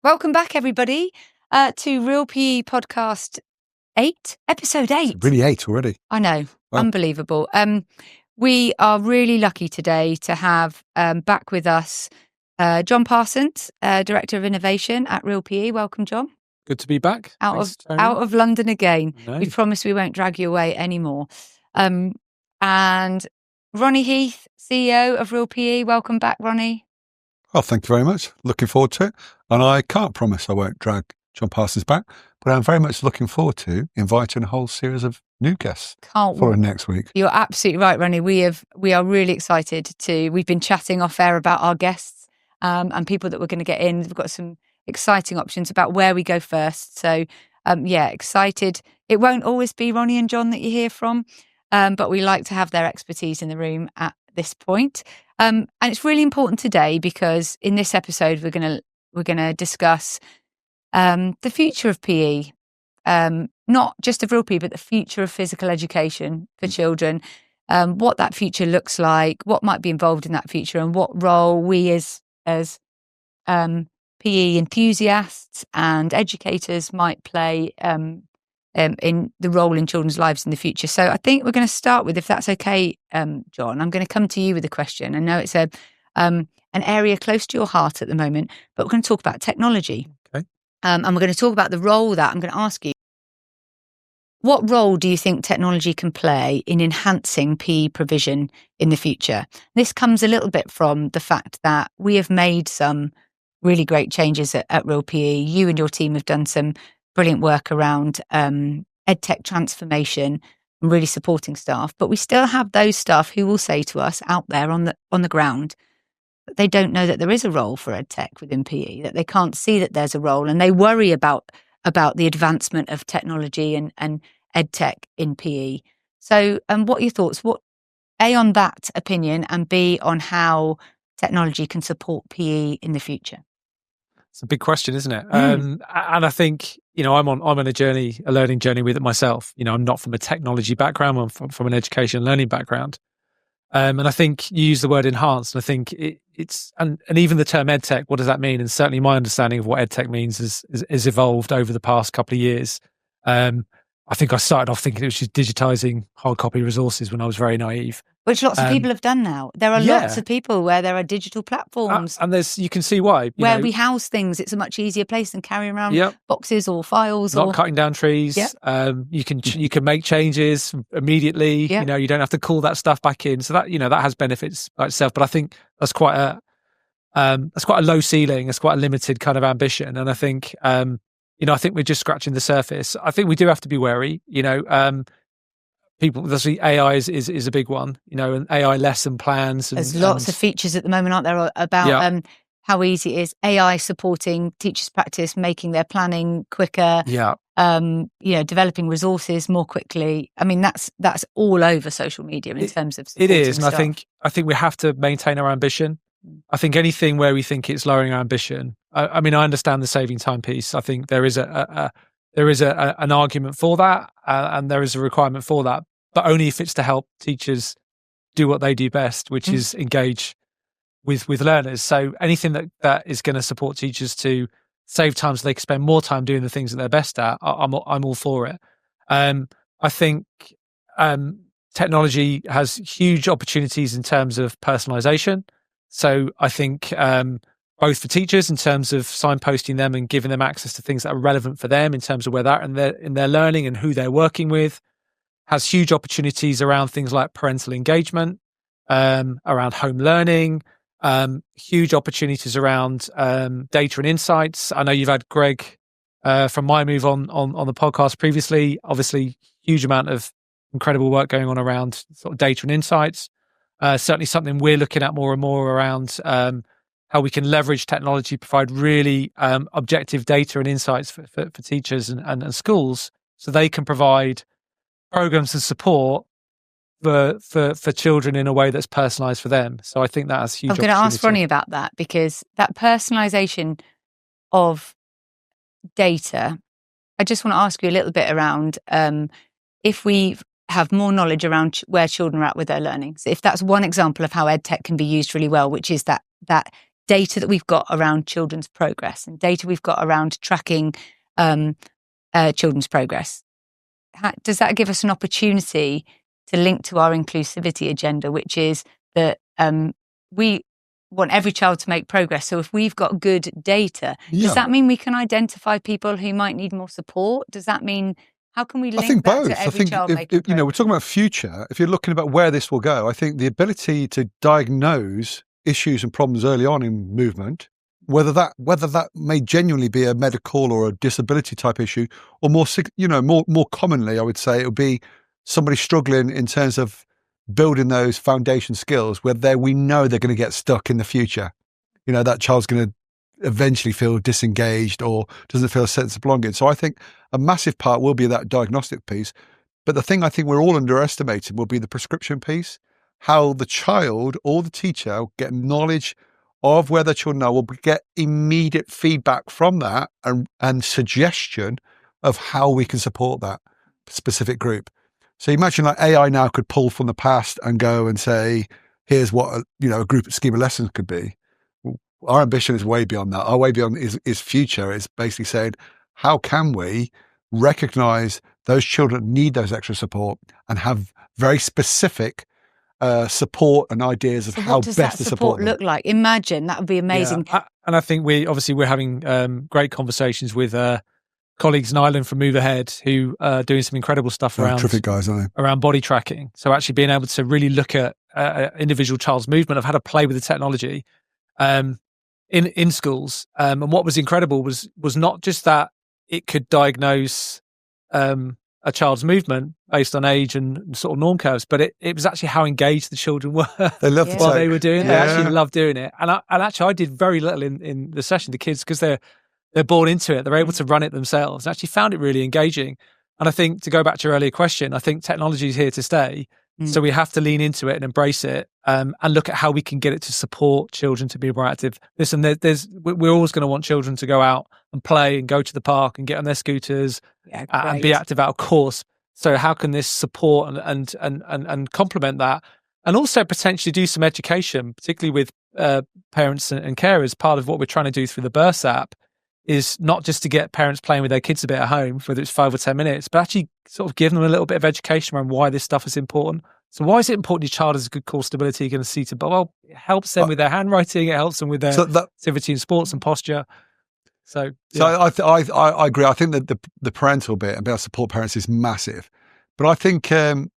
Welcome back, everybody, to Real PE Podcast 8, episode 8. It's really 8 already. I know, Wow. Unbelievable. We are really lucky today to have back with us John Parsons, Director of Innovation at Real PE. Welcome, John. Good to be back. Out of London again. No. We promise we won't drag you away anymore. And Ronnie Heath, CEO of Real PE. Welcome back, Ronnie. Oh, thank you very much. Looking forward to it. And I can't promise I won't drag John Parsons back, but I'm very much looking forward to inviting a whole series of new guests for next week. You're absolutely right, Ronnie. We are really excited we've been chatting off air about our guests and people that we're going to get in. We've got some exciting options about where we go first. So, excited. It won't always be Ronnie and John that you hear from, but we like to have their expertise in the room at this point. And it's really important today because in this episode we're gonna discuss the future of PE, not just of Real PE, but the future of physical education for children. What that future looks like, what might be involved in that future, and what role we as PE enthusiasts and educators might play in the role in children's lives in the future. So I think we're going to start with, if that's okay, John, I'm going to come to you with a question. I know it's an area close to your heart at the moment, but we're going to talk about technology. Okay. And we're going to talk about the role that I'm going to ask you. What role do you think technology can play in enhancing PE provision in the future? This comes a little bit from the fact that we have made some really great changes at Real PE. You and your team have done some brilliant work around EdTech transformation and really supporting staff. But we still have those staff who will say to us out there on the ground that they don't know that there is a role for EdTech within PE, that they can't see that there's a role, and they worry about the advancement of technology and EdTech in PE. So what are your thoughts? A, on that opinion, and B, on how technology can support PE in the future? It's a big question, isn't it? And I think, I'm on a learning journey with it myself. I'm not from a technology background, I'm from an education and learning background. And I think you use the word enhanced, and I think it's even the term EdTech, what does that mean? And certainly my understanding of what EdTech means has evolved over the past couple of years. I think I started off thinking it was just digitizing hard copy resources when I was very naive. Which lots of people have done now. There are lots of people where there are digital platforms. And you can see why. We house things, it's a much easier place than carrying around boxes or files. Not cutting down trees. You can make changes immediately. You don't have to call that stuff back in. So that has benefits by itself. But I think that's quite a low ceiling. That's quite a limited kind of ambition. And I think I think we're just scratching the surface. I think we do have to be wary. People, obviously, AI is a big one. And AI lesson plans. There's lots of features at the moment, aren't there, about how easy it is. AI supporting teachers' practice, making their planning quicker. Developing resources more quickly. I mean, that's all over social media in terms of it is, and staff. I think we have to maintain our ambition. I think anything where we think it's lowering our ambition. I mean, I understand the saving time piece. I think there is an argument for that, and there is a requirement for that, but only if it's to help teachers do what they do best, which is engage with learners. So anything that is going to support teachers to save time so they can spend more time doing the things that they're best at, I'm all for it. I think technology has huge opportunities in terms of personalisation. So I think both for teachers in terms of signposting them and giving them access to things that are relevant for them in terms of where they're in their learning and who they're working with, has huge opportunities around things like parental engagement, around home learning, huge opportunities around data and insights. I know you've had Greg from My Move on the podcast previously. Obviously, huge amount of incredible work going on around sort of data and insights. Certainly something we're looking at more and more around how we can leverage technology, provide really objective data and insights for teachers and schools, so they can provide programs and support for children in a way that's personalised for them. So I think that has huge. I'm going to ask Ronnie about that, because that personalisation of data, I just want to ask you a little bit around if we have more knowledge around where children are at with their learning. So if that's one example of how EdTech can be used really well, which is that data that we've got around children's progress and data we've got around tracking children's progress, does that give us an opportunity to link to our inclusivity agenda, which is that we want every child to make progress? So if we've got good data, does that mean we can identify people who might need more support? Does that mean, how can we link I think that both. to every child making progress? You know, we're talking about future. If you're looking about where this will go, I think the ability to diagnose issues and problems early on in movement, whether that may genuinely be a medical or a disability type issue, or more commonly, I would say it would be somebody struggling in terms of building those foundation skills where we know they're going to get stuck in the future. You know, that child's going to eventually feel disengaged or doesn't feel a sense of belonging. So I think a massive part will be that diagnostic piece. But the thing I think we're all underestimating will be the prescription piece, how the child or the teacher get knowledge of where their children are, will get immediate feedback from that and suggestion of how we can support that specific group. So imagine like AI now could pull from the past and go and say, here's what a group scheme of lessons could be. Our ambition is way beyond that. Our way beyond is future. It's basically saying, how can we recognize those children that need those extra support and have very specific support and ideas of how best to support them. What does that support look like? Imagine, that would be amazing. Yeah. And I think we're having great conversations with colleagues in Ireland from Move Ahead who are doing some incredible stuff around terrific guys, aren't they? Around body tracking. So actually being able to really look at individual child's movement, of how to play with the technology in schools. And what was incredible was not just that it could diagnose a child's movement based on age and sort of norm curves, but it was actually how engaged the children were. They loved while they were doing it. They actually loved doing it. And actually I did very little in the session. The kids, because they're born into it, they're able to run it themselves, and actually found it really engaging. And I think, to go back to your earlier question, I think technology is here to stay. So we have to lean into it and embrace it, and look at how we can get it to support children to be more active. Listen, we're always going to want children to go out and play and go to the park and get on their scooters and be active out of course. So how can this support and complement that, and also potentially do some education, particularly with parents and carers? Part of what we're trying to do through the Burst app is not just to get parents playing with their kids a bit at home, whether it's 5 or 10 minutes, but actually sort of give them a little bit of education around why this stuff is important. So why is it important your child has a good core stability, going to see well, it helps them with their handwriting, it helps them with their activity in sports and posture. So I agree. I think that the parental bit and being able to support parents is massive. But I think, both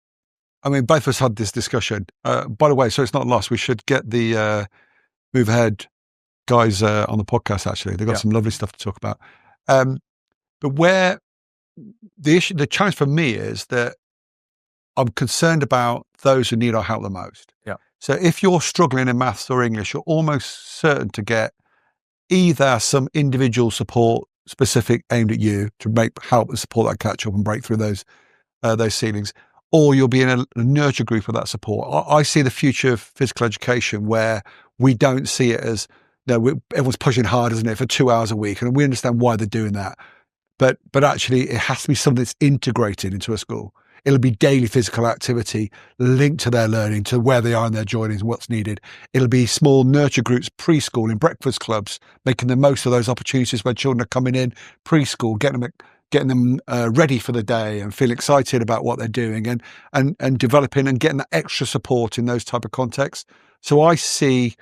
of us had this discussion. By the way, so it's not lost, we should get the Move Ahead guys on the podcast. Actually, they've got some lovely stuff to talk about. But where the challenge for me is that I'm concerned about those who need our help the most. Yeah. So if you're struggling in maths or English, you're almost certain to get either some individual support specific aimed at you to help and support that catch up and break through those ceilings, or you'll be in a nurture group of that support. I see the future of physical education where we don't see it as, everyone's pushing hard, isn't it, for 2 hours a week, and we understand why they're doing that. But actually, it has to be something that's integrated into a school. It'll be daily physical activity linked to their learning, to where they are in their journeys and what's needed. It'll be small nurture groups, preschool, in breakfast clubs, making the most of those opportunities where children are coming in preschool, getting them ready for the day and feel excited about what they're doing, and developing and getting that extra support in those type of contexts. So I see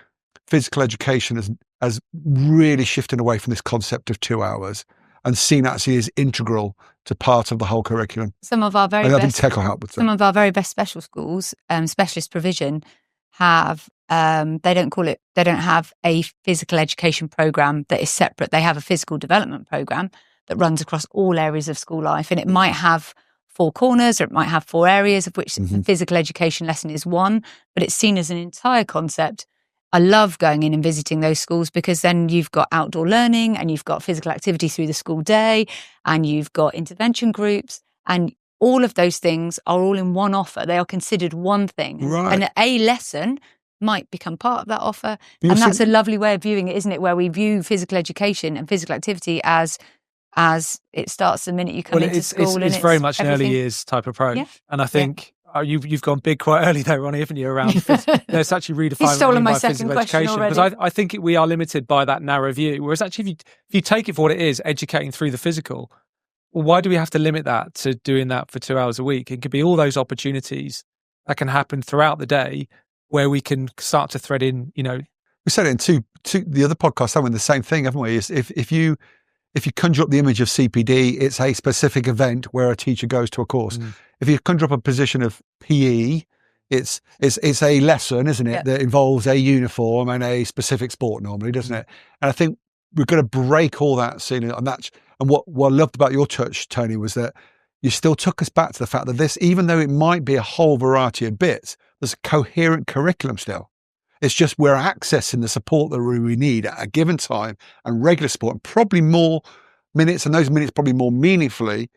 physical education as really shifting away from this concept of 2 hours and seen actually as integral to part of the whole curriculum. Some of our very best, tech will help with that. Some of our very best special schools, specialist provision, have they don't have a physical education program that is separate. They have a physical development program that runs across all areas of school life, and it might have 4 corners, or it might have 4 areas, of which the physical education lesson is one, but it's seen as an entire concept. I love going in and visiting those schools, because then you've got outdoor learning and you've got physical activity through the school day and you've got intervention groups, and all of those things are all in one offer. They are considered one thing. Right. And a lesson might become part of that offer. And that's a lovely way of viewing it, isn't it? Where we view physical education and physical activity as it starts the minute you come into school. It's very much an early years type approach. Yeah. And I think You've gone big quite early there, Ronnie, haven't you? Around it's actually redefining He's stolen my physical second question education, already. because I think we are limited by that narrow view. Whereas actually, if you take it for what it is, educating through the physical, well, why do we have to limit that to doing that for 2 hours a week? It could be all those opportunities that can happen throughout the day where we can start to thread in. We said it in two the other podcasts, haven't we? The same thing, haven't we? Is if you conjure up the image of CPD, it's a specific event where a teacher goes to a course. If you conjure up a position of PE, it's a lesson, isn't it? Yeah. That involves a uniform and a specific sport normally, doesn't it? And I think we've got to break all that scene. And what I loved about your touch, Tony, was that you still took us back to the fact that this, even though it might be a whole variety of bits, there's a coherent curriculum still. It's just we're accessing the support that we need at a given time and regular support, and probably more minutes, and those minutes probably more meaningfully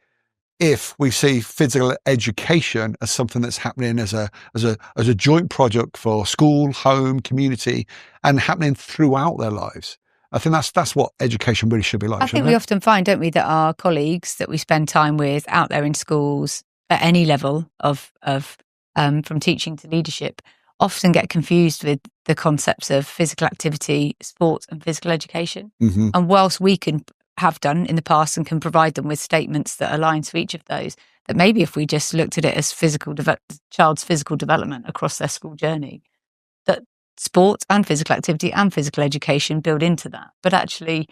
if we see physical education as something that's happening as a joint project for school, home, community, and happening throughout their lives. I think that's what education really should be like. I think we often find, don't we, that our colleagues that we spend time with out there in schools at any level of from teaching to leadership often get confused with the concepts of physical activity, sport, and physical education. Mm-hmm. And whilst we can have done in the past and can provide them with statements that align to each of those, that maybe if we just looked at it as child's physical development across their school journey, that sport and physical activity and physical education build into that. But actually,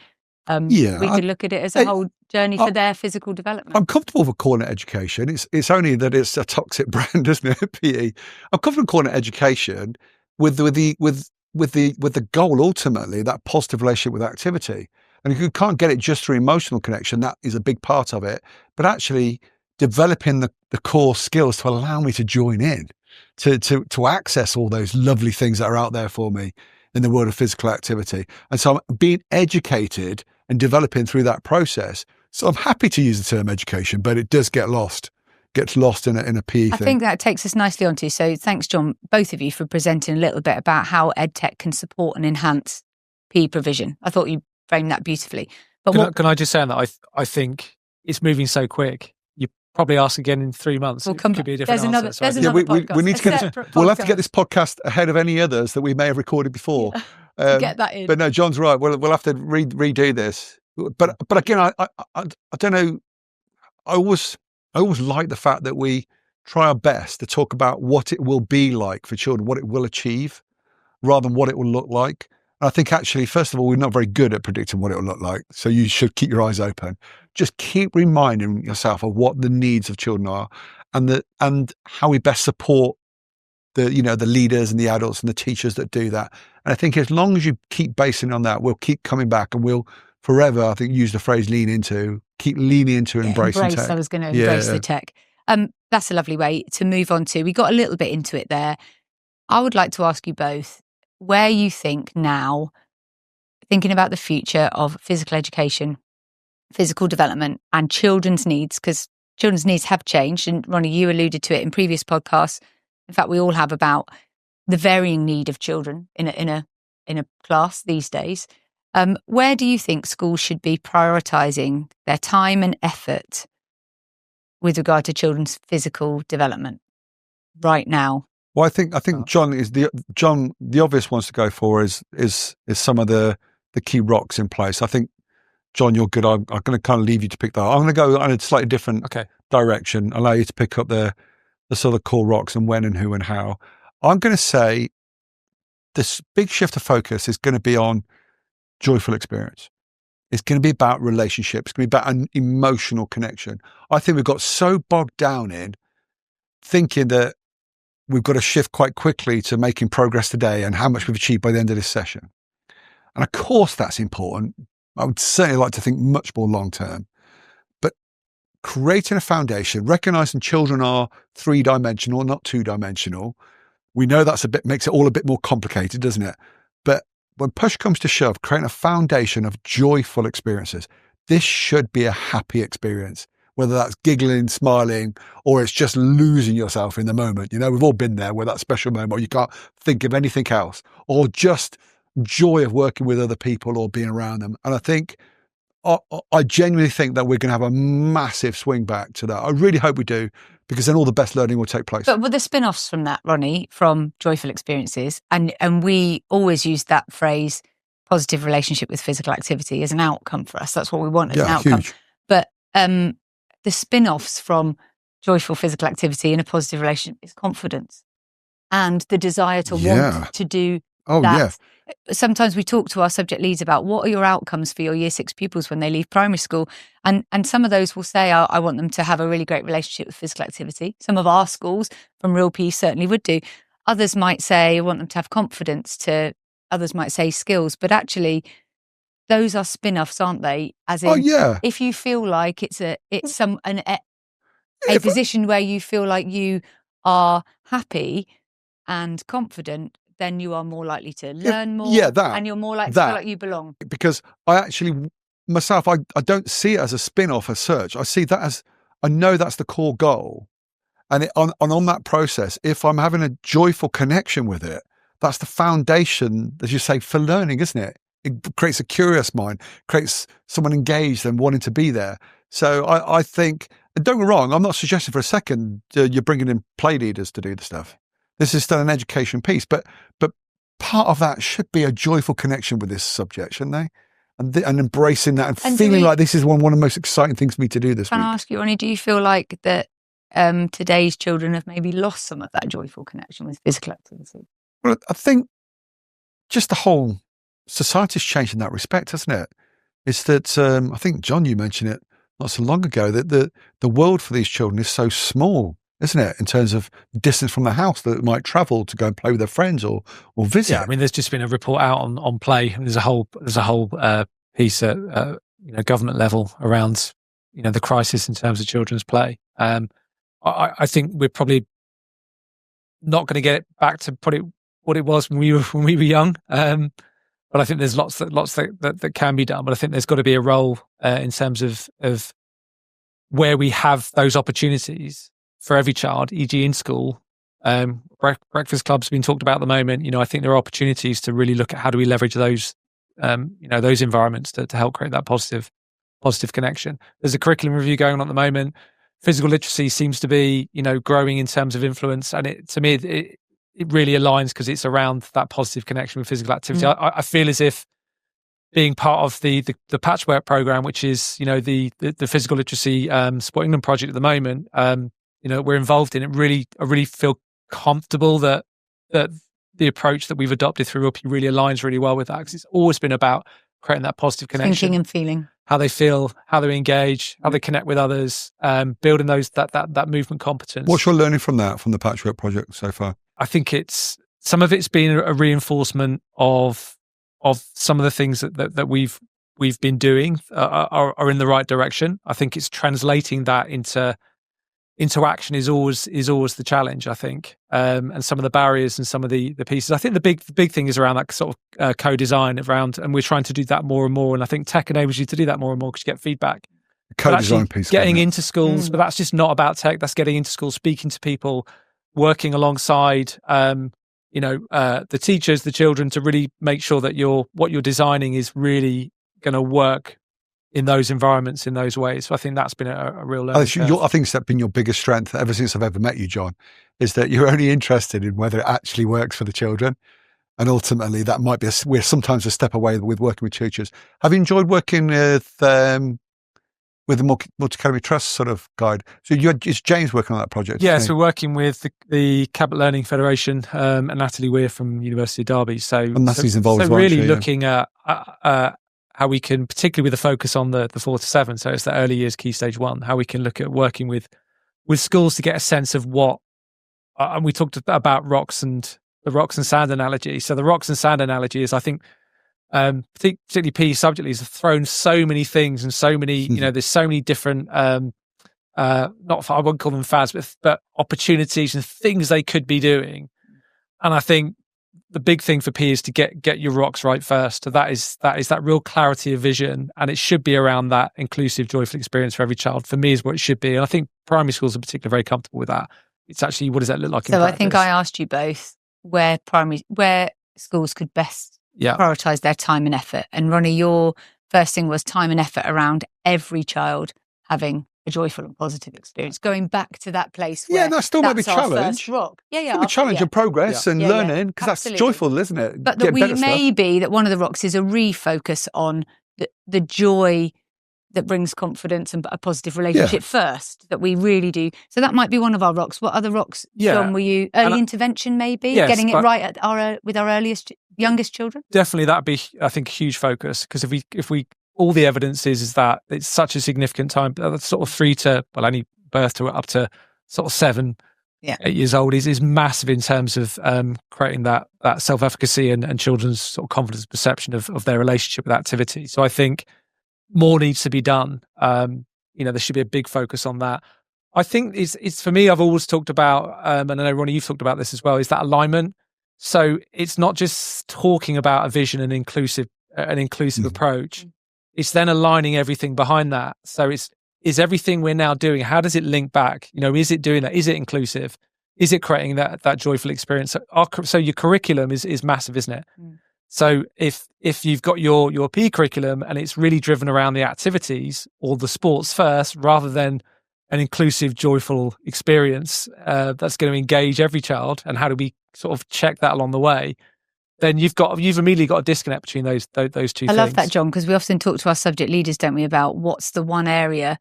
we could look at it as a whole journey for their physical development. I'm comfortable with calling it education. It's only that it's a toxic brand, isn't it? PE. I'm comfortable calling it education with the goal ultimately, that positive relationship with activity. And if you can't get it just through emotional connection, that is a big part of it. But actually developing the core skills to allow me to join in, to access all those lovely things that are out there for me in the world of physical activity. And so I'm being educated and developing through that process. So I'm happy to use the term education, but it does gets lost in a PE thing. I think that takes us nicely onto, so thanks, John, both of you, for presenting a little bit about how EdTech can support and enhance PE provision. I thought you framed that beautifully. But can I just say that I think it's moving so quick. You probably ask again in 3 months. We'll come could back. be a different There's answer. another podcast. We need to get we'll have to get this podcast ahead of any others that we may have recorded before. To get that in. But no, John's right. We'll have to redo this. But again, I don't know. I always like the fact that we try our best to talk about what it will be like for children, what it will achieve, rather than what it will look like. And I think actually, first of all, we're not very good at predicting what it will look like. So you should keep your eyes open. Just keep reminding yourself of what the needs of children are, and how we best support the leaders and the adults and the teachers that do that. And I think as long as you keep basing on that, we'll keep coming back, and we'll forever, I think, use the phrase keep leaning into and embracing tech. I was going to embrace the tech. That's a lovely way to move on to. We got a little bit into it there. I would like to ask you both where you think now, thinking about the future of physical education, physical development, and children's needs, because children's needs have changed. And Ronnie, you alluded to it in previous podcasts. In fact, we all have, about the varying need of children in a class these days. Where do you think schools should be prioritising their time and effort with regard to children's physical development right now? Well, I think John is the obvious ones to go for is some of the key rocks in place. I think, John, you're good. I'm going to kind of leave you to pick that. I'm going to go in a slightly different direction, allow you to pick up the sort of core rocks and when and who and how. I'm going to say this big shift of focus is going to be on joyful experience. It's going to be about relationships. It's going to be about an emotional connection. I think we've got so bogged down in thinking that we've got to shift quite quickly to making progress today and how much we've achieved by the end of this session. And of course that's important. I would certainly like to think much more long-term, but creating a foundation, recognizing children are 3-dimensional, not 2-dimensional. We know makes it all a bit more complicated, doesn't it? But when push comes to shove, creating a foundation of joyful experiences, this should be a happy experience. Whether that's giggling, smiling, or it's just losing yourself in the moment. We've all been there, where that special moment where you can't think of anything else, or just joy of working with other people or being around them. And I think I genuinely think that we're going to have a massive swing back to that. I really hope we do, because then all the best learning will take place. But with the spin-offs from that, Ronnie, from joyful experiences, and we always use that phrase, positive relationship with physical activity, as an outcome for us. That's what we want as an outcome. Huge. But the spin-offs from joyful physical activity in a positive relationship is confidence and the desire to want to do that. Yeah. Sometimes we talk to our subject leads about what are your outcomes for your year 6 pupils when they leave primary school. And some of those will say, I want them to have a really great relationship with physical activity. Some of our schools from Real Peace certainly would do. Others might say, I want them to have confidence, others might say skills. But actually, those are spin-offs, aren't they? As in, if you feel like it's a position where you feel like you are happy and confident, then you are more likely to learn more, and you're more likely to feel like you belong. Because I actually, myself, I don't see it as a spin-off as such. I see that as, I know that's the core goal. And on that process, if I'm having a joyful connection with it, that's the foundation, as you say, for learning, isn't it? It creates a curious mind, creates someone engaged and wanting to be there. So I think, don't get me wrong, I'm not suggesting for a second you're bringing in play leaders to do the stuff. This is still an education piece, but part of that should be a joyful connection with this subject, shouldn't they? And embracing that and feeling like this is one of the most exciting things for me to do this week. Can I ask you, Ronnie, do you feel like that today's children have maybe lost some of that joyful connection with physical activity? Well, I think just the whole society's changed in that respect, hasn't it? It's that, I think, John, you mentioned it not so long ago, that the world for these children is so small, isn't it, in terms of distance from the house that it might travel to go and play with their friends or visit. Yeah, I mean, there's just been a report out on play. There's a whole piece at government level around the crisis in terms of children's play. I think we're probably not going to get it back to what it was when we were young. But I think there's lots that can be done. But I think there's got to be a role in terms of where we have those opportunities for every child, e.g. in school. Breakfast clubs have been talked about at the moment. I think there are opportunities to really look at how do we leverage those, those environments to help create that positive connection. There's a curriculum review going on at the moment. Physical literacy seems to be, growing in terms of influence. And to me, it really aligns because it's around that positive connection with physical activity. I feel as if being part of the Patchwork program, which is, the physical literacy Support England project at the moment, we're involved in it. I really feel comfortable that the approach that we've adopted through RUP really aligns really well with that, because it's always been about creating that positive connection. Thinking and feeling. How they feel, how they engage, how they connect with others, building that movement competence. What's your learning from the Patchwork project so far? I think some of it's been a reinforcement of some of the things that we've been doing are in the right direction. I think it's translating that into action is always the challenge, I think, and some of the barriers and some of the pieces. I think the big thing is around that sort of co-design and we're trying to do that more and more. And I think tech enables you to do that more and more because you get feedback. Co-design piece, getting into schools, but that's just not about tech. That's getting into schools, speaking to people, working alongside, the teachers, the children, to really make sure that what you're designing is really going to work in those environments, in those ways. So I think that's been a real learning curve. I think that's been your biggest strength ever since I've ever met you, John, is that you're only interested in whether it actually works for the children. And ultimately, that might be we're sometimes a step away with working with teachers. Have you enjoyed working with the Multi-Academy Trust sort of guide? So it's James working on that project? Yes, we're working with the Cabot Learning Federation and Natalie Weir from University of Derby. And Natalie's involved as well. So really looking at how we can, particularly with a focus on the 4 to 7, so it's the early years key stage 1, how we can look at working with schools to get a sense of what, and we talked about the rocks and sand analogy. So the rocks and sand analogy is, I think, particularly PE subject leaders have thrown so many things and so many, there's so many different, I won't call them fads, but opportunities and things they could be doing. And I think the big thing for PE is to get your rocks right first. So that is that real clarity of vision, and it should be around that inclusive, joyful experience for every child. For me, is what it should be, and I think primary schools are particularly very comfortable with that. It's actually, what does that look like in practice? I think I asked you both where schools could best prioritise their time and effort. And Ronnie, your first thing was time and effort around every child having a joyful and positive experience. Going back to that place where that still might be a that's our challenge. first rock. It'll be a challenge of progress and learning, because that's joyful, isn't it? But that that one of the rocks is a refocus on the joy that brings confidence and a positive relationship first, that we really do. So that might be one of our rocks. What other rocks, John, were you? Early intervention, maybe? Yes, getting it right at with our youngest children? Definitely, that'd be, I think, a huge focus, because if we all the evidence is that it's such a significant time, sort of 3 to, any birth to up to sort of 7, 8 years old is massive in terms of creating that self-efficacy and children's sort of confidence perception of their relationship with activity. So I think more needs to be done. There should be a big focus on that. I think it's for me, I've always talked about, and I know, Ronnie, you've talked about this as well, is that alignment. So it's not just talking about a vision and inclusive approach. It's then aligning everything behind that. So is everything we're now doing, how does it link back? Is it doing that? Is it inclusive? Is it creating that joyful experience? So your curriculum is massive, isn't it? So if you've got your PE curriculum and it's really driven around the activities or the sports first, rather than an inclusive, joyful experience that's going to engage every child, and how do we sort of check that along the way? Then you've immediately got a disconnect between those two things. I love that, John, because we often talk to our subject leaders, don't we, about what's the one area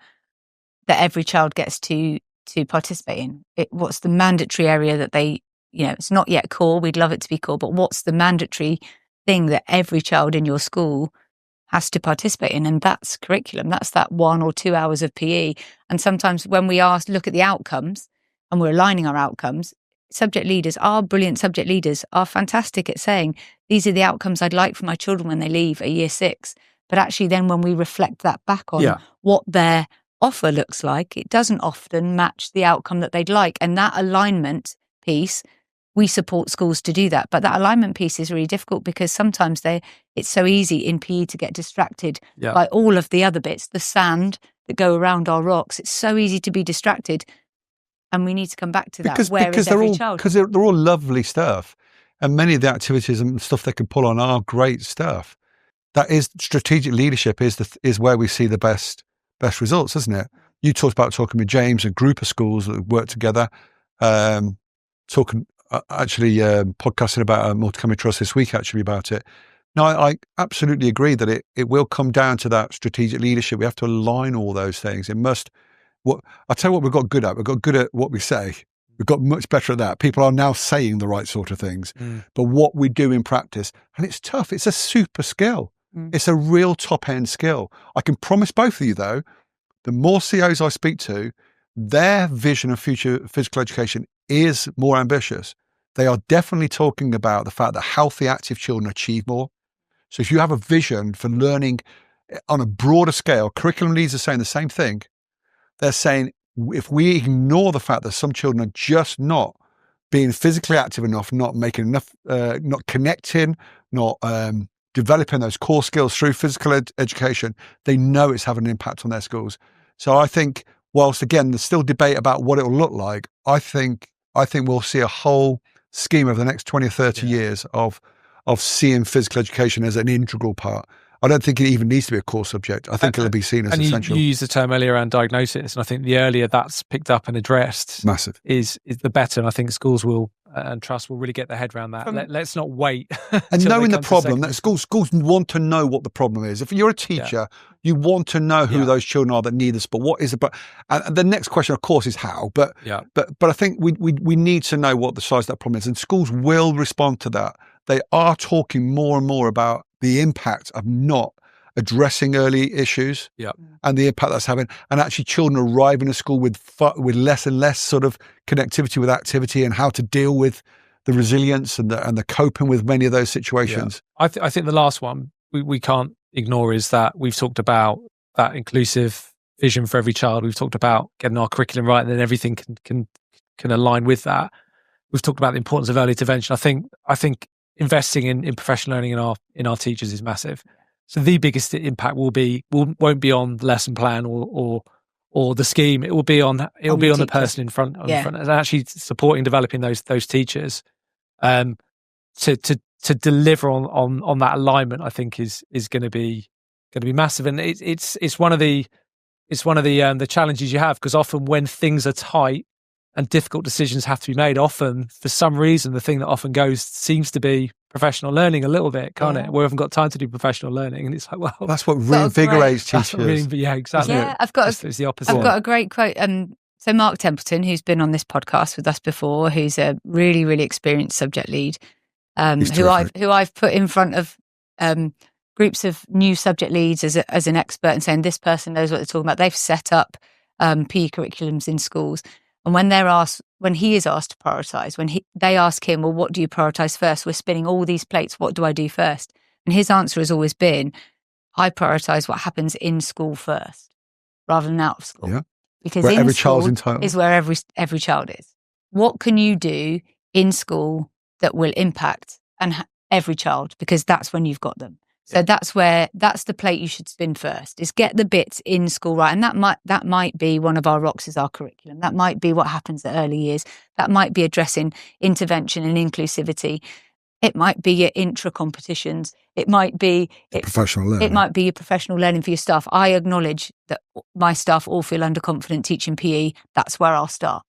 that every child gets to participate in. What's the mandatory area that they, it's not yet core. We'd love it to be core, but what's the mandatory thing that every child in your school has to participate in? And that's curriculum. That's that 1 or 2 hours of PE. And sometimes when we look at the outcomes and we're aligning our outcomes, our brilliant subject leaders are fantastic at saying, these are the outcomes I'd like for my children when they leave at year 6. But actually then when we reflect that back on what their offer looks like, it doesn't often match the outcome that they'd like. And that alignment piece, we support schools to do that. But that alignment piece is really difficult, because sometimes it's so easy in PE to get distracted by all of the other bits, the sand that go around our rocks. It's so easy to be distracted. And we need to come back to that. Because they're all lovely stuff. And many of the activities and stuff they can pull on are great stuff. That is strategic leadership is where we see the best results, isn't it? You talked about talking with James, a group of schools that work together, podcasting about multi-academy trust this week, actually, about it. No, I absolutely agree that it will come down to that strategic leadership. We have to align all those things. I'll tell you what we've got good at. We've got good at what we say. We've got much better at that. People are now saying the right sort of things. But what we do in practice, and it's tough, it's a super skill. It's a real top-end skill. I can promise both of you, though, the more CEOs I speak to, their vision of future physical education is more ambitious. They are definitely talking about the fact that healthy, active children achieve more. So if you have a vision for learning on a broader scale, curriculum leaders are saying the same thing. They're saying, if we ignore the fact that some children are just not being physically active enough, not making enough, not connecting, not developing those core skills through physical education, they know it's having an impact on their schools. So I think, whilst again, there's still debate about what it will look like, I think we'll see a whole scheme over the next 20 or 30 years of seeing physical education as an integral part. I don't think it even needs to be a core subject. I think it'll be seen as essential. You used the term earlier around diagnosis, and I think the earlier that's picked up and addressed, massive, is the better. And I think schools will and trust will really get their head around that. Let's not wait. And knowing the problem, that schools want to know what the problem is. If you're a teacher, you want to know who those children are that need the support. What is it? But and the next question, of course, is how. But I think we need to know what the size of that problem is, and schools will respond to that. They are talking more and more about the impact of not addressing early issues and the impact that's having, and actually children arriving at school with less and less sort of connectivity with activity, and how to deal with the resilience and the coping with many of those situations. I think the last one we can't ignore is that we've talked about that inclusive vision for every child. We've talked about getting our curriculum right, and then everything can align with that. We've talked about the importance of early intervention. I think investing in professional learning in our teachers is massive. So the biggest impact won't be on the lesson plan or the scheme. It will be on the person in front, and actually supporting, developing those teachers to deliver on that alignment. I think is going to be going to be massive. And it's one of the challenges you have, because often when things are tight and difficult decisions have to be made, often for some reason the thing that often goes seems to be professional learning a little bit, can't it? We haven't got time to do professional learning, and it's like, well, that's what reinvigorates teachers. Yeah, exactly. Yeah, it's the opposite. I've got a great quote. So Mark Templeton, who's been on this podcast with us before, who's a really, really experienced subject lead, who I've put in front of groups of new subject leads as an expert and saying this person knows what they're talking about. They've set up PE curriculums in schools, and when he is asked to prioritise, they ask him, well, what do you prioritise first? We're spinning all these plates. What do I do first? And his answer has always been, I prioritise what happens in school first, rather than out of school. Yeah. Because where in every school child's entitled. Is where every child is. What can you do in school that will impact every child? Because that's when you've got them. So that's the plate you should spin first, is get the bits in school right. And that might be one of our rocks is our curriculum. That might be what happens at early years. That might be addressing intervention and inclusivity. It might be your intra competitions. It might be professional learning. It might be your professional learning for your staff. I acknowledge that my staff all feel underconfident teaching PE. That's where I'll start.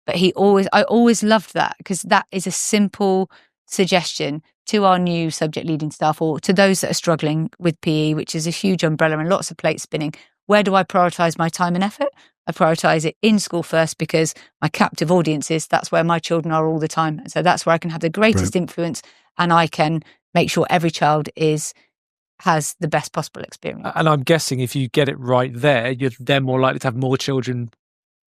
But I always loved that, because that is a simple suggestion to our new subject leading staff, or to those that are struggling with PE, which is a huge umbrella and lots of plate spinning. Where do I prioritise my time and effort? I prioritise it in school first, because my captive audience that's where my children are all the time. And so that's where I can have the greatest influence, and I can make sure every child has the best possible experience. And I'm guessing if you get it right there, you're then more likely to have more children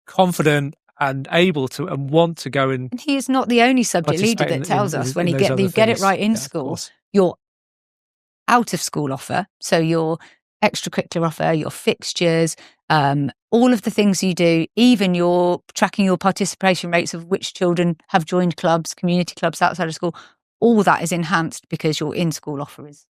confident and able to and want to go and he is not the only subject leader that tells us when you get it right in school, your out of school offer, so your extracurricular offer, your fixtures, all of the things you do, even your tracking your participation rates of which children have joined clubs, community clubs outside of school, all that is enhanced because your in-school offer is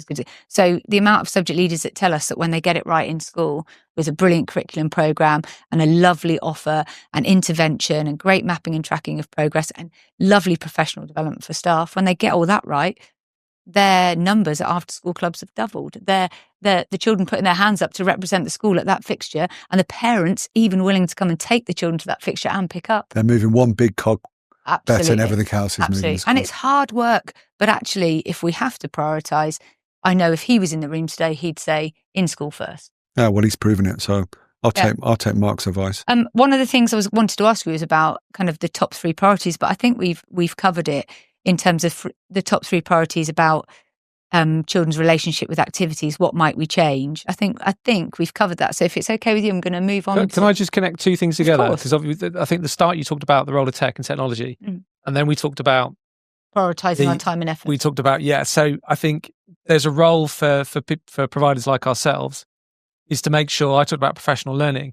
good. So the amount of subject leaders that tell us that when they get it right in school with a brilliant curriculum program and a lovely offer and intervention and great mapping and tracking of progress and lovely professional development for staff, when they get all that right, their numbers at after school clubs have doubled. The children putting their hands up to represent the school at that fixture, and the parents even willing to come and take the children to that fixture and pick up. They're moving one big cog. Absolutely. Better than everything else is moving. And it's hard work, but actually, if we have to prioritise, I know if he was in the room today, he'd say in school first. Yeah, well, he's proven it. So I'll take Mark's advice. One of the things I wanted to ask you is about kind of the top 3 priorities, but I think we've covered it in terms of the top 3 priorities about children's relationship with activities. What might we change? I think we've covered that. So if it's okay with you, I'm going to move on. Can I just connect 2 things together? Because I think at the start you talked about the role of tech and technology, and then we talked about prioritising our time and effort. We talked about So I think there's a role for providers like ourselves is to make sure. I talked about professional learning.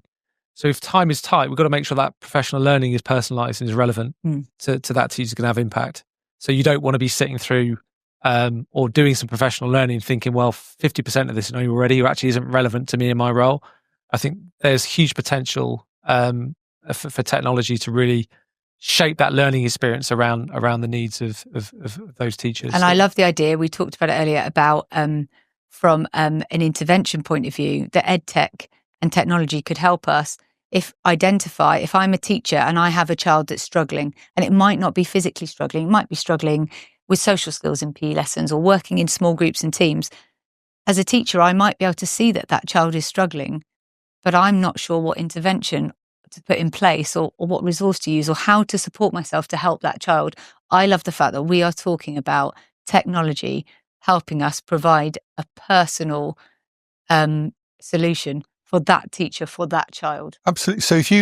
So if time is tight, we've got to make sure that professional learning is personalised and is relevant to that teacher's going to have impact. So you don't want to be sitting through or doing some professional learning thinking, well, 50% of this I know already actually isn't relevant to me in my role. I think there's huge potential for technology to really shape that learning experience around the needs of those teachers. And I love the idea, we talked about it earlier, about from an intervention point of view, that ed tech and technology could help us if I'm a teacher and I have a child that's struggling, and it might not be physically struggling, it might be struggling with social skills in PE lessons or working in small groups and teams. As a teacher, I might be able to see that child is struggling, but I'm not sure what intervention to put in place or what resource to use or how to support myself to help that child. I love the fact that we are talking about technology helping us provide a personal solution for that teacher, for that child. Absolutely. So if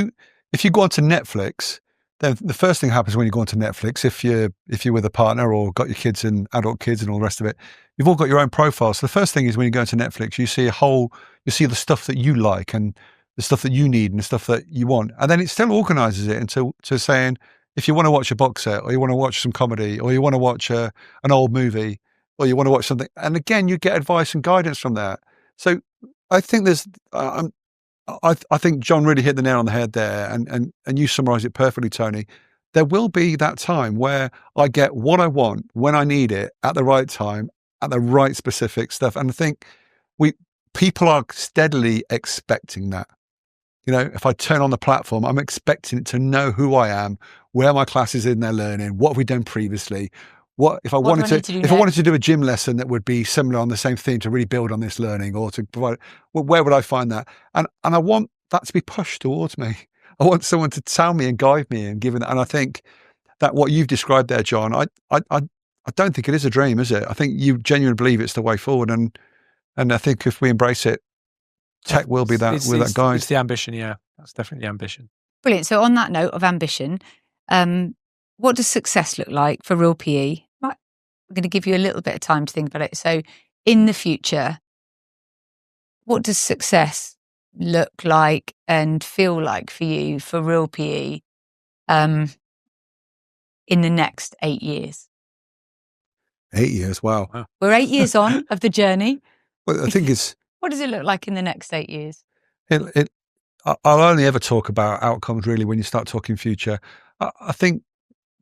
you go onto Netflix, then the first thing happens when you go onto Netflix, if you're with a partner or got your kids and adult kids and all the rest of it, you've all got your own profiles. So the first thing is when you go into Netflix, you see the stuff that you like and the stuff that you need and the stuff that you want. And then it still organizes it into saying, if you want to watch a box set or you want to watch some comedy or you want to watch an old movie or you want to watch something. And again, you get advice and guidance from that. So I think I think John really hit the nail on the head there, and you summarised it perfectly, Tony. There will be that time where I get what I want when I need it at the right time, at the right specific stuff. And I think people are steadily expecting that. If I turn on the platform, I'm expecting it to know who I am, where my class is in their learning, what have we done previously. If I wanted to do a gym lesson that would be similar on the same theme to really build on this learning, or to provide, where would I find that? And I want that to be pushed towards me. I want someone to tell me and guide me and give it. And I think that what you've described there, John, I don't think it is a dream, is it? I think you genuinely believe it's the way forward, and I think if we embrace it, tech will be that guide. It's the ambition, yeah. That's definitely the ambition. Brilliant. So on that note of ambition, what does success look like for Real PE? I'm going to give you a little bit of time to think about it. So in the future, what does success look like and feel like for you for Real PE in the next 8 years? 8 years, wow. We're 8 years on of the journey. Well, I think it's... What does it look like in the next 8 years? I'll only ever talk about outcomes really when you start talking future. I think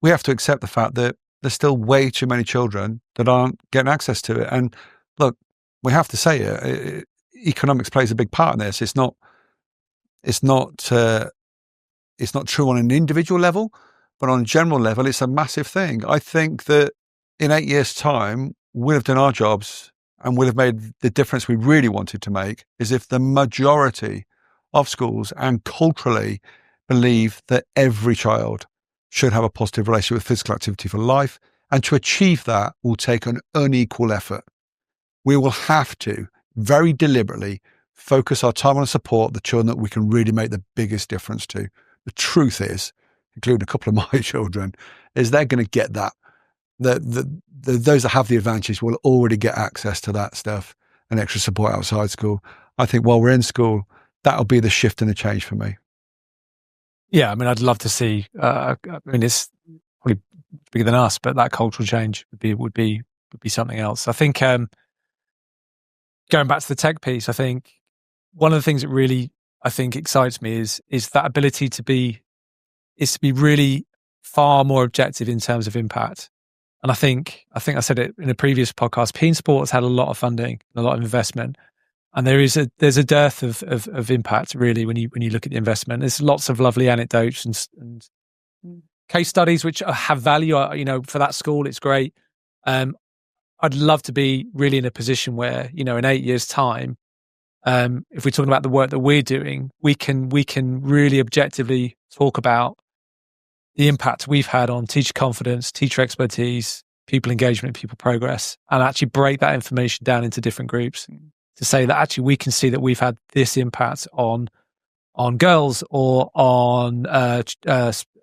we have to accept the fact that there's still way too many children that aren't getting access to it. And look, we have to say it. Economics plays a big part in this. It's not true on an individual level, but on a general level, it's a massive thing. I think that in 8 years' time, we'll have done our jobs and we'll have made the difference we really wanted to make, is if the majority of schools and culturally believe that every child should have a positive relationship with physical activity for life. And to achieve that will take an unequal effort. We will have to very deliberately focus our time on support the children that we can really make the biggest difference to. The truth is, including a couple of my children, is they're going to get that. Those that have the advantage will already get access to that stuff and extra support outside school. I think while we're in school, that'll be the shift and the change for me. Yeah, I mean, I'd love to see. It's probably bigger than us, but that cultural change would be something else. I think going back to the tech piece, I think one of the things that really excites me is that ability to be really far more objective in terms of impact. And I think I said it in a previous podcast. PE Sports had a lot of funding, a lot of investment. And there's a dearth of impact really when you look at the investment. There's lots of lovely anecdotes and case studies which have value. For that school, it's great. I'd love to be really in a position where in 8 years' time, if we're talking about the work that we're doing, we can really objectively talk about the impact we've had on teacher confidence, teacher expertise, pupil engagement, pupil progress, and actually break that information down into different groups. To say that actually we can see that we've had this impact on girls or on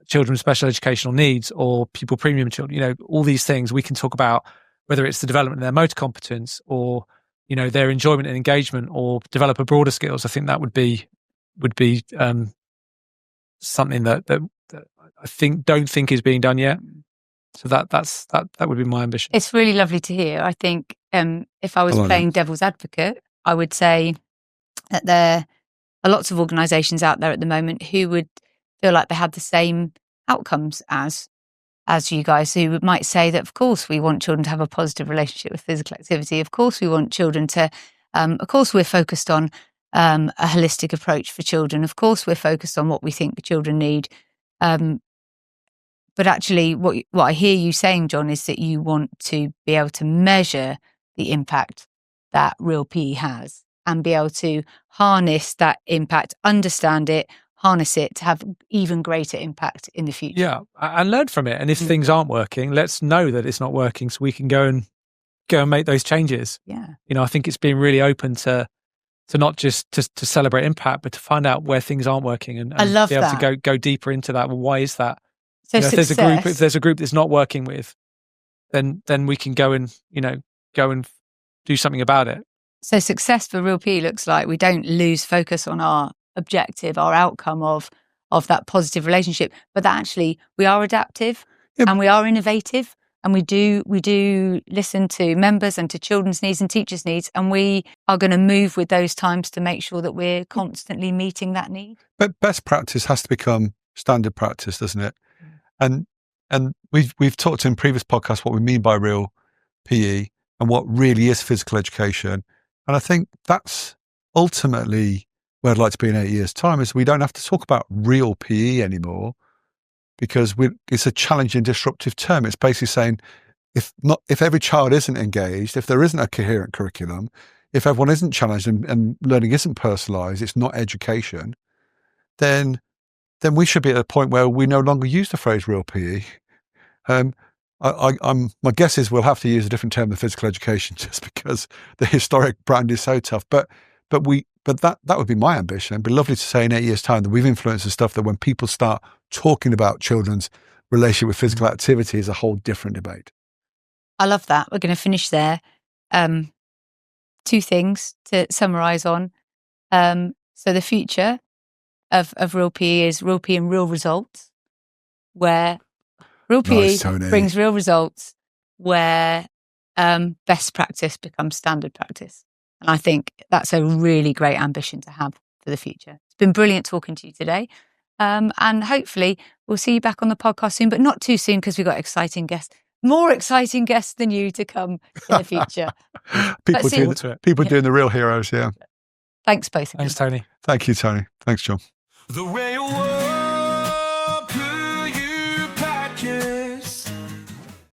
children with special educational needs or pupil premium children, all these things we can talk about, whether it's the development of their motor competence or, their enjoyment and engagement or develop a broader skills. I think that would be something that I don't think is being done yet. So that would be my ambition. It's really lovely to hear. I think if I was playing devil's advocate, I would say that there are lots of organisations out there at the moment who would feel like they had the same outcomes as you guys, who might say that, of course, we want children to have a positive relationship with physical activity. Of course, we want children to, of course, we're focused on a holistic approach for children. Of course, we're focused on what we think the children need. But actually, what I hear you saying, John, is that you want to be able to measure the impact that Real PE has and be able to harness that impact, understand it, harness it to have even greater impact in the future. Yeah, and learn from it. And if things aren't working, let's know that it's not working so we can go and make those changes. Yeah. I think it's being really open to not just to celebrate impact, but to find out where things aren't working and I love be able that. to go deeper into that. Well, why is that? So if there's a group that's not working with, then we can go and do something about it. So success for Real PE looks like we don't lose focus on our objective, our outcome of that positive relationship, but that actually we are adaptive and we are innovative and we do listen to members and to children's needs and teachers' needs, and we are going to move with those times to make sure that we're constantly meeting that need. But best practice has to become standard practice, doesn't it? And we've talked in previous podcasts what we mean by Real PE and what really is physical education. And I think that's ultimately where I'd like to be in 8 years' time, is we don't have to talk about real PE anymore, because it's a challenging, disruptive term. It's basically saying if every child isn't engaged, if there isn't a coherent curriculum, if everyone isn't challenged and learning isn't personalised, it's not education, then we should be at a point where we no longer use the phrase real PE. My guess is we'll have to use a different term than physical education, just because the historic brand is so tough. But that would be my ambition. It'd be lovely to say in 8 years' time that we've influenced the stuff that when people start talking about children's relationship with physical activity is a whole different debate. I love that. We're going to finish there. 2 things to summarise on. So the future of real PE is real PE and real results, where real PE brings real results, where best practice becomes standard practice. And I think that's a really great ambition to have for the future. It's been brilliant talking to you today. And hopefully we'll see you back on the podcast soon, but not too soon, because we've got more exciting guests than you to come in the future. people doing the real heroes, yeah. Thanks, both of you. Thanks, Toni. Thank you, Toni. Thanks, John. The real world.